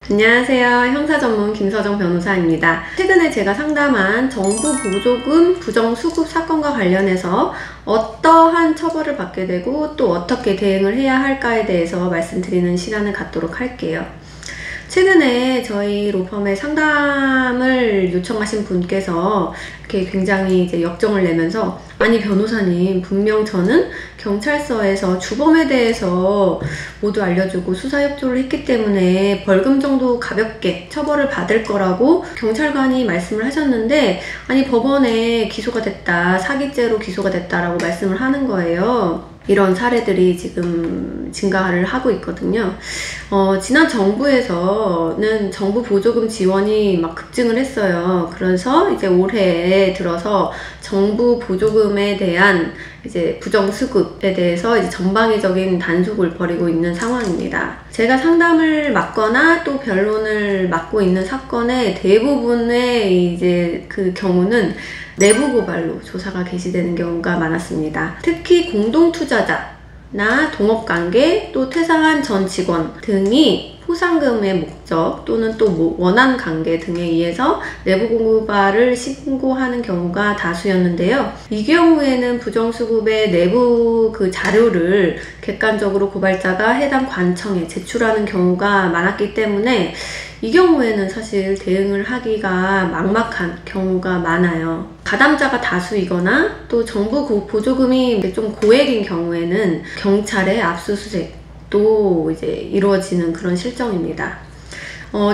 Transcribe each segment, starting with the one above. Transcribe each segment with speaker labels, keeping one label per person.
Speaker 1: 안녕하세요. 형사 전문 김서정 변호사입니다. 최근에 제가 상담한 정부 보조금 부정수급 사건과 관련해서 어떠한 처벌을 받게 되고 또 어떻게 대응을 해야 할까에 대해서 말씀드리는 시간을 갖도록 할게요. 최근에 저희 로펌에 상담을 요청하신 분께서 이렇게 굉장히 이제 역정을 내면서, 아니 변호사님, 분명 저는 경찰서에서 주범에 대해서 모두 알려주고 수사 협조를 했기 때문에 벌금 정도 가볍게 처벌을 받을 거라고 경찰관이 말씀을 하셨는데, 아니 법원에 기소가 됐다, 사기죄로 기소가 됐다라고 말씀을 하는 거예요. 이런 사례들이 지금 증가를 하고 있거든요. 지난 정부에서는 정부 보조금 지원이 막 급증을 했어요. 그래서 이제 올해 들어서 정부 보조금에 대한 이제 부정수급에 대해서 이제 전방위적인 단속을 벌이고 있는 상황입니다. 제가 상담을 맡거나 또 변론을 맡고 있는 사건의 대부분의 이제 그 경우는 내부 고발로 조사가 개시되는 경우가 많았습니다. 특히 공동투자자나 동업관계, 또 퇴사한 전 직원 등이 포상금의 목적 또는 또 원한 관계 등에 의해서 내부 고발을 신고하는 경우가 다수였는데요. 이 경우에는 부정수급의 내부 그 자료를 객관적으로 고발자가 해당 관청에 제출하는 경우가 많았기 때문에 이 경우에는 사실 대응을 하기가 막막한 경우가 많아요. 가담자가 다수이거나 또 정부 보조금이 좀 고액인 경우에는 경찰의 압수수색도 이제 이루어지는 그런 실정입니다.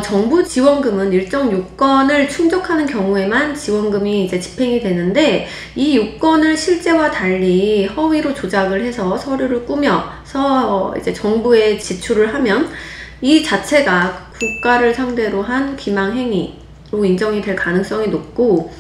Speaker 1: 정부 지원금은 일정 요건을 충족하는 경우에만 지원금이 이제 집행이 되는데, 이 요건을 실제와 달리 허위로 조작을 해서 서류를 꾸며서 이제 정부에 지출을 하면 이 자체가 국가를 상대로 한 기망행위로 인정이 될 가능성이 높고,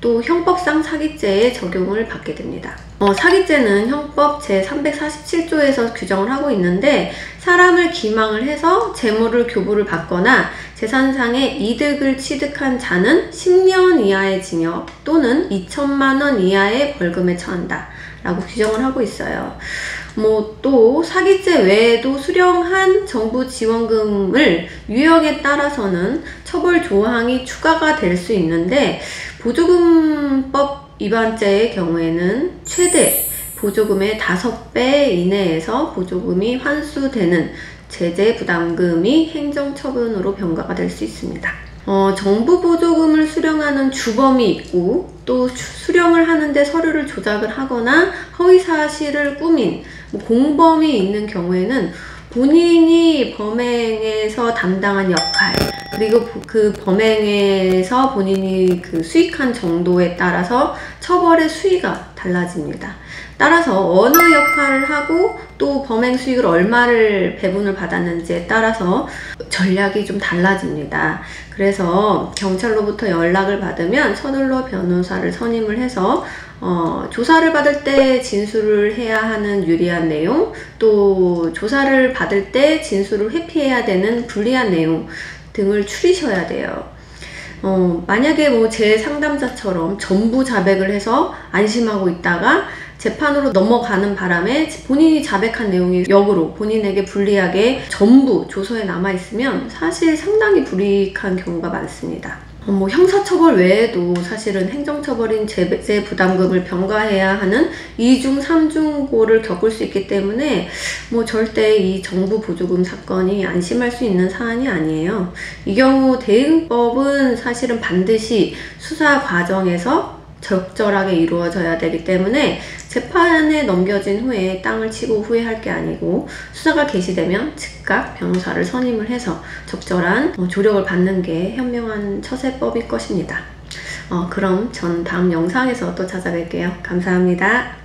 Speaker 1: 또 형법상 사기죄에 적용을 받게 됩니다. 사기죄는 형법 제347조에서 규정을 하고 있는데, 사람을 기망을 해서 재물을 교부를 받거나 재산상의 이득을 취득한 자는 10년 이하의 징역 또는 2천만 원 이하의 벌금에 처한다 라고 규정을 하고 있어요. 또 사기죄 외에도 수령한 정부 지원금을 유형에 따라서는 처벌 조항이 추가가 될 수 있는데, 보조금법 위반죄의 경우에는 최대 보조금의 5배 이내에서 보조금이 환수되는 제재 부담금이 행정처분으로 변가가 될 수 있습니다. 정부 보조금을 수령하는 주범이 있고, 또 수령을 하는데 서류를 조작을 하거나 허위 사실을 꾸민 공범이 있는 경우에는 본인이 범행에서 담당한 역할, 그리고 그 범행에서 본인이 그 수익한 정도에 따라서 처벌의 수위가 달라집니다. 따라서 어느 역할을 하고 또 범행 수익을 얼마를 배분을 받았는지에 따라서 전략이 좀 달라집니다. 그래서 경찰로부터 연락을 받으면 서둘러 변호사를 선임을 해서 조사를 받을 때 진술을 해야 하는 유리한 내용, 또 조사를 받을 때 진술을 회피해야 되는 불리한 내용 등을 추리셔야 돼요. 만약에 제 상담자처럼 전부 자백을 해서 안심하고 있다가 재판으로 넘어가는 바람에 본인이 자백한 내용이 역으로 본인에게 불리하게 전부 조서에 남아있으면 사실 상당히 불이익한 경우가 많습니다. 형사처벌 외에도 사실은 행정처벌인 제재 부담금을 병가해야 하는 2중, 3중고를 겪을 수 있기 때문에 절대 이 정부 보조금 사건이 안심할 수 있는 사안이 아니에요. 이 경우 대응법은 사실은 반드시 수사 과정에서 적절하게 이루어져야 되기 때문에 재판에 넘겨진 후에 땅을 치고 후회할 게 아니고, 수사가 개시되면 즉각 변호사를 선임을 해서 적절한 조력을 받는 게 현명한 처세법일 것입니다. 그럼 전 다음 영상에서 또 찾아뵐게요. 감사합니다.